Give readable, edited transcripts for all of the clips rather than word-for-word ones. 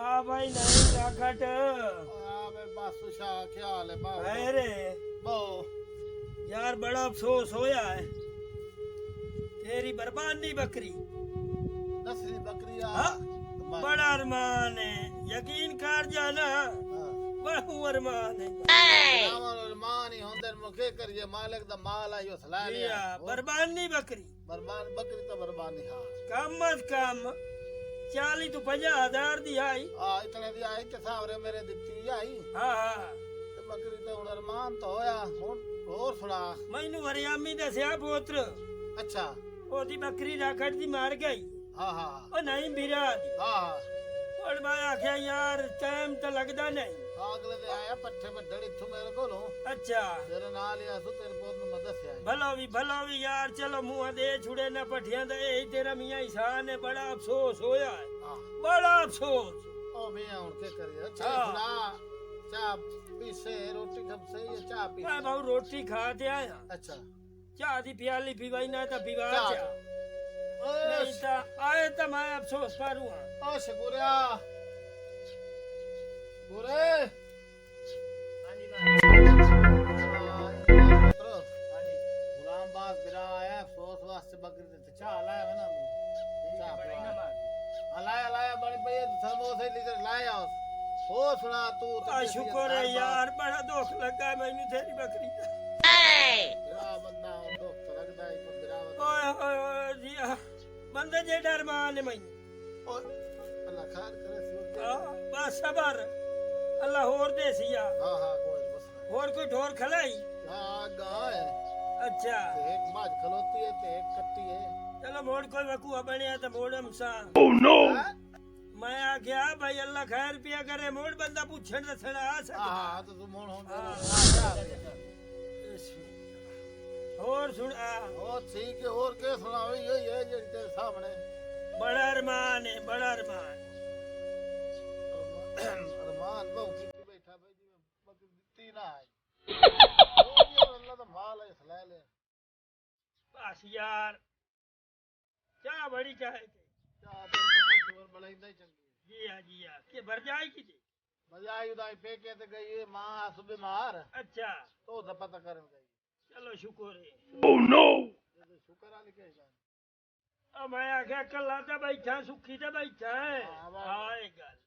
ਚਾਹ ਭਾਈ ਨਹੀਂ ਰਾਖਟ ਆਵੇ ਬਸ ਸ਼ਾ ਖਿਆਲ ਹੈ ਬਾਬਾ ਹੈਰੇ ਬੋ यार बड़ा अफसोस होया है तेरी बर्बादी बकरी नस्ली बकरिया हाँ? बड़ा अरमान है यकीन कर जाना बड़ा अरमान है अरमान ही होंदे मुखे करिए मालिक दा माल आयो सला लिया बर्बादी बकरी बर्बाद बकरी तो बर्बादी हां कम अज कम 40 तो 50,000 दी आई हां इतने दी आई ते सावरे मेरे दित्ती आई हाँ हाँ ते बकरी तो हुन अरमान तो होया हुन और सुना मैनू वरियामी दसिया पुत्र अच्छा ओदी बकरी राखट दी मार गई हां हां ओ नहीं बीरा दी हां और मैं आख्या यार टाइम तो लगदा नहीं अगले दे आया पट्ठे बड्डे इथों मेरे कोलों अच्छा तेरे नाल या सु तेरे पोत नु मैं दसया भला भी यार चलो मुंह दे छुड़े ना पठियां दा यही तेरा मियां इंसान है बड़ा अफसोस होया है हां बड़ा अफसोस ओ मियां हुन के करिए अच्छा सुना चाह पीसे रोटी कब से ये चाह पी मैं भाऊ रोटी खा के आया अच्छा चाह दी प्याली पीवाई ना तो पीवा चाह। चाह नहीं तो आए तो मैं अफसोस करूँ ओ शकुरिया गुरे गुलाम बास बिरा आया अफसोस वास्ते बकरी दे चाह लाया है ना चाह पिला लाया बड़ी भैया समोसे लीटर लाया ओ सुना तू शुक्र है यार बड़ा दुख लगा मैनू तेरी बकरी बिरा बंदा दुख तो लगदा है तो बिरा ओए जी बंदे जे डर मान है मैनू ओ अल्लाह खैर करे बस सबर अल्लाह और दे सिया हां हां कोई बस और कोई ढोर खलाई हां गाय अच्छा एक बाज खलोती है ते एक कट्टी है चलो मोड़ कोई वकुआ बनया तो मोड़म सा ओह नो मैं आ गया भाई अल्लाह खैर पिया करे मोड़ बंदा पूछण दसना आ सकदा हां तो तू मोड़ हो और सुन ओ ठीक है और के सुनाओ ये तेरे सामने बड़ा अरमान है बड़ा अरमान अरमान बहु की बैठा भाई जी बकरी दित्ती ना आई अल्लाह तो माल है सला ले बस यार क्या बड़ी चाहे थे क्या तेरे को छोर बनाई नहीं चंगी जी हाँ के भर जाए की थी बजाई उदाई पेके ते गई मां सुबह मार अच्छा तो द पता करन गई चलो शुक्र है ओह नो शुक्र आली के जान अब मैं आख्या कल आता बैठा सुखी ते बैठा है हाय गल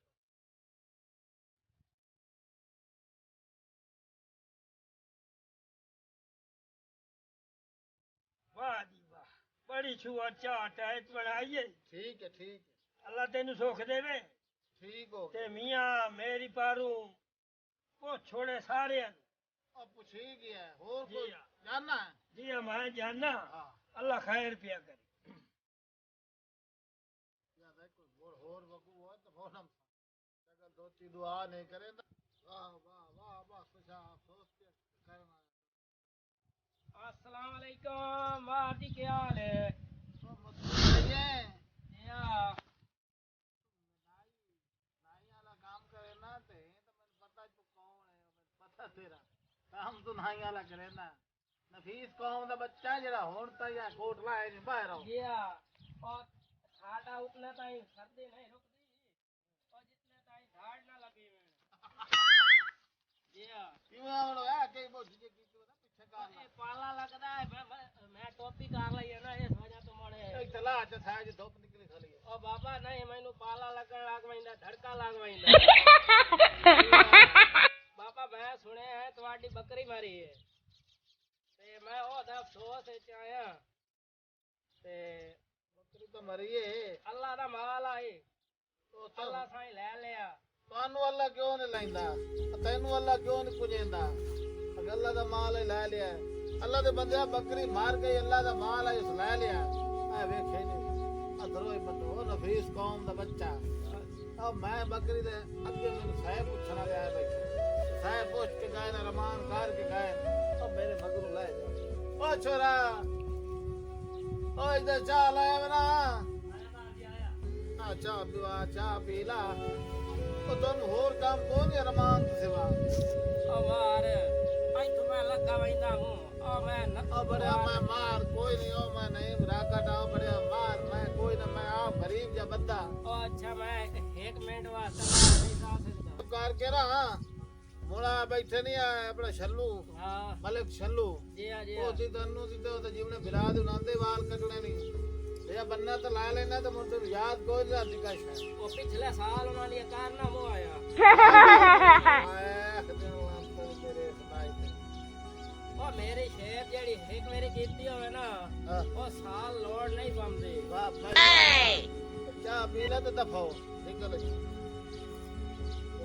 वाह जी वाह बड़ी छुआ चाट है बनाइए ठीक है अल्लाह तेन सुख देवे ठीक हो ते मियां मेरी पारू वो छोड़े सारे अब पूछी गया और जी कोई हाँ। जानना है जी हाँ मैं जानना हां अल्लाह खैर पिया करे या देखो बोल और वकू हो तो फोनम अगर दो तीन दुआ नहीं करे ना वाह वाह वाह वाह खुशा अफसोस के करना अस्सलाम वालेकुम वाह जी क्या हाल है तो मतलब ये या नाई वाला काम करे ना ते तो मैंने पता तू कौन है मैंने पता तेरा काम तो नाई वाला करे ना नफीस कौम दा बच्चा जेड़ा हुन ता या कोटला है नहीं बाहर आओ या और खाड़ा उतने ताई सर्दी नहीं रुकती और जितने ताई झाड़ ना लगे या क्यों आवड़ो है कई बोझी के कीतो ना पीछे का ये पाला लगदा है मैं टोपी कर लई है ना इस वजह तो मरे एक तला च था जो धूप निकली खली है ओ बाबा नहीं मैनू पाला लगन लग वैंदा धड़का लग वैंदा बाबा मैं सुने है तुम्हारी बकरी मरी है ते मैं ओ दा अफसोस च आया ते बकरी तो मरी है अल्लाह दा माल आई तो अल्लाह साईं ले लिया तानू अल्लाह क्यों नहीं लैंदा तैनू अल्लाह क्यों नहीं पुजेंदा अगर अल्लाह दा माल है ले लिया अल्लाह दे बंदे बकरी मार गई अल्लाह दा माल है उस ले लिया आ वेखे नहीं अधरो बंदो नफीस कौम दा बच्चा अब मैं बकरी दे अगे मैंने साहब पूछना गया बैठे साहब पूछ के गए ना रमान कार के गए अब मेरे मगरू ले जा ओ छोरा ओ इधर चाह लाया बना आ चाह पीला तो तुम होर काम कौन है रमान सिवा अवार आई तो मैं लगा वैंदा हूं ओ मैं ओ बड़े मैं मार कोई नहीं ओ मैं नहीं राकट आओ बड़े मार मैं कोई ना मैं आओ गरीब या बंदा ओ अच्छा मैं एक मिनट वास्ते मार के रहा मुड़ा बैठे नहीं आया अपना छल्लू हाँ मलिक छल्लू जी हाँ जी ਉਹ हाँ ਜੀ ਤੈਨੂੰ ਜਿੱਤੇ ਉਹ ਜੀਵਨੇ ਬਿਰਾ ਦੇ ਨਾਂਦੇ ਵਾਲ ਕੱਟਣੇ ਨਹੀਂ ਇਹ ਬੰਨਾ ਤਾਂ ਲਾ ਲੈਣਾ ਤੇ ਮੁੰਡੇ ਨੂੰ ਯਾਦ ਕੋਈ ਨਹੀਂ ਦੀ ਕਾਸ਼ ਹੈ वो पिछले साल उन्होंने ये कारनामा आया ਆਏ ਖਦੇ ਨੂੰ ਅੰਤਰ ਤੇਰੇ ਸੁਣਾਈ ਤੇ ਉਹ ਮੇਰੀ ਸ਼ੇਰ ਜਿਹੜੀ ਇੱਕ ਮੇਰੀ ਕੀਤੀ ਹੋਵੇ ਨਾ ਹਾਂ ਉਹ ਸਾਲ ਲੋੜ ਨਹੀਂ ਬੰਦੇ ਵਾਹ ਭਾਈ ਚਾਹ ਪੀ ਲੈ ਤੇ ਦਫਾਓ ਨਿਕਲ ਜੀ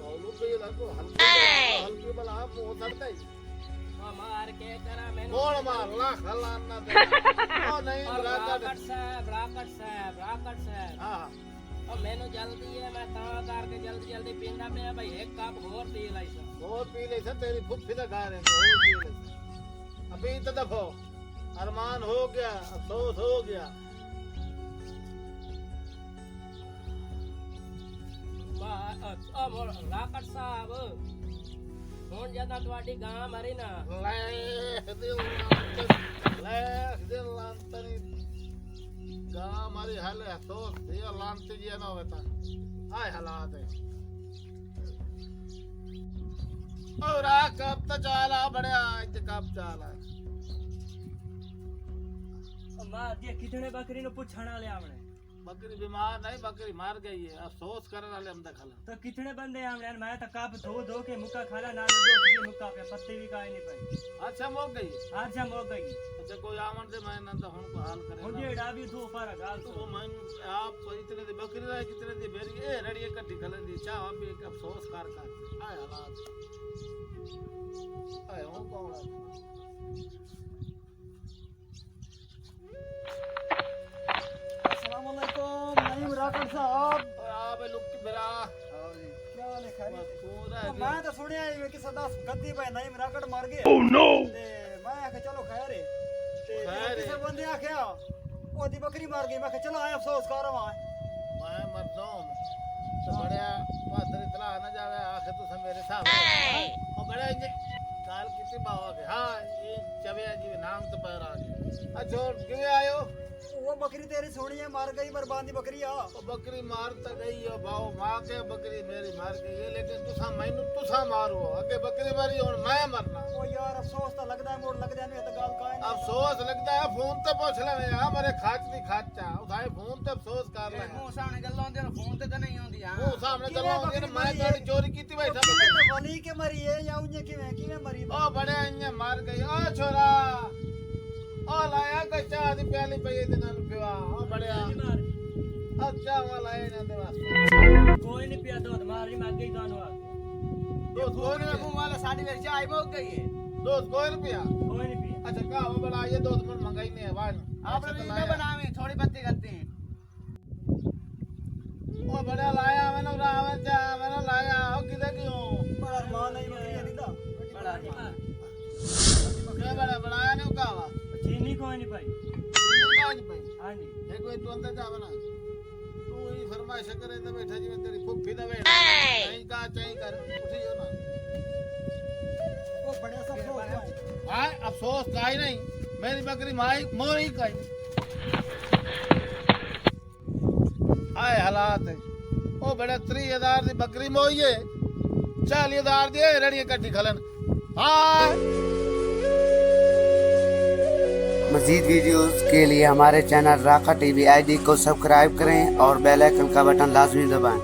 ਉਹ ਲੂ ਪੀ ਲੈ ਕੋ ਹਲਕੀ ਬਲਾ ਮੂੰਹ ਸੜਦਾ ਹੀ ਉਹ ਮਾਰ ਕੇ ਕਰਾ ਮੈਨੂੰ ਮੋੜ ਮਾਰ ਲਾ ਖਲਾਨਾ ਤੇ ਉਹ ਨਹੀਂ ਬਰਾਕਟ ਬਰਾਕਟ ਸਾਹਿਬ ਬਰਾਕਟ ਸਾਹਿਬ ਹਾਂ ਉਹ ਮੈਨੂੰ ਜਲਦੀ ਹੈ ਮੈਂ ਤਾਂ ਕਰਕੇ ਜਲਦੀ ਪੀਂਦਾ ਪਿਆ ਭਾਈ ਇੱਕ ਕੱਪ ਹੋਰ ਪੀ ਲਈ ਸਾ और पी ले सर तेरी फुफ्फी का गा रहे हैं और पी ले अभी तो दफो अरमान हो गया अफसोस हो गया ਰਾਕਟ ਸਾਹਿਬ ਹੁਣ ਜਦੋਂ ਤੁਹਾਡੀ ਗਾਂ ਮਰੀ ਨਾ दिल लांतनी गा हमारी हाल अफसोस ये लांती जी ना होता हाय हालात है और आ कब तो चाला बड़ा आज कब चाला ਮਾਂ ਜੀ ਕਿਤਨੇ ਬੱਕਰੀ ਨੂੰ ਪੁੱਛਣ ਵਾਲੇ ਆਵਣੇ बकरी बीमार नहीं बकरी मार गई है अफसोस करने वाले हम खला तो कितने बंदे आवणे मैं तो कप धो के मुक्का खाला ना दो के मुक्का पे पत्ते भी काई नहीं पाई अच्छा मौक गई अच्छा हो गई अच्छा कोई आमन से मैं ना तो हम को हाल करे मुझे एड़ा भी धो पर गाल तो मैं आप इतने दी बकरी रहे कितने दी मेरी ए रड़ी इकट्ठी खले दी चाह हम भी एक अफसोस कर आए हालात आए हो कौन है अस्सलामुअलैकुम नईम राकड़ साहब आप लुक मेरा क्या हाल है खैरियत पूरा तो मैं तो सुनिया है कि सदा गद्दी पे नईम राकड़ मर गए ओह नो ते मैं आखे चलो खैर है ते खैर है। किसी बंदे आख्या ओदी बकरी मर गई मैं आखे चलो आए अफसोस कर रहा मैं मरदा हूं तो बड़ा पादर इतना ना जावे आखे तो सब मेरे साथ और बड़ा ये काल कितनी बावा के हां ये चवे जी नाम तो पैर आ गए अच्छा और क्यों आयो वो बकरी तेरी सोनी है मर गई बर्बादी बकरी आ वो बकरी मार तो गई है भाव मां के बकरी मेरी मार गई है लेकिन तुसा मारो आगे बकरी मारी और मैं मरना ओ यार अफसोस तो लगदा है मोड़ लगदा नहीं तो गाल काए नहीं अफसोस लगता है फोन ते पूछ ले हमारे खाच नहीं खाचा उठाए फोन ते अफसोस कर ले ਮੂੰਹ ਸਾਹਮਣੇ ਗੱਲਾਂ ਹੁੰਦੀਆਂ ਨੇ ਫੋਨ ਤੇ ਤਾਂ ਨਹੀਂ ਆਉਂਦੀਆਂ वो सामने गल्ला होंदी ने मैं तेरी चोरी कीती बैठा किवें बकरी ते वली के मरी है या उन्हें किवें मरी ओ बड़े इन्ने मार गई ओ छोरा ओ लाया कच्चा दी प्याली पई दे नाल पिवा ओ बड़े अच्छा वाला है ना दे वास्ते ਕੋਈ ਨਹੀਂ ਪਿਆ ਦੋ ਮਾਰੀ ਮੈਂ ਅੱਗੇ ਹੀ ਤੁਹਾਨੂੰ ਆ दोस्त कोई नहीं ਮੂੰਹ ਵਾਲਾ ਸਾਡੀ ਵਿੱਚ ਆਈ ਮੁੱਕ ਗਈ ਹੈ दोस्त कोई रुपया ਕੋਈ नहीं पिया अच्छा का वो बड़ा ये दोस्त मन मंगाई नहीं है वाण आपने भी ना बनावे थोड़ी बातें करते हैं ओ बड़ा लाया मैंने रावण जा मैंने लाया ओ किधर क्यों बड़ा मान नहीं बकरी है नीदा बड़ा क्या बड़ा बनाया नहीं कावा चीनी कोई नहीं पाई तूने का नहीं पाई हाँ जी ये कोई तू अंदर जावे ना तू ही फरमाइश करे तो बैठा जी मैं तेरी फुफ्फी दा बैठा नहीं का चाहिए कर उठी जो ना वो बड़े सब अफसोस हां अफसोस काई नहीं मेरी बकरी माई मोरी काई आए हालात है ओ बड़े 30,000 दी बकरी मोई है 40,000 दी रड़ी कट्टी खलन हां मज़ीद वीडियोज़ के लिए हमारे चैनल राका टीवी आईडी को सब्सक्राइब करें और बेल आइकन का बटन लाजमी दबाएं।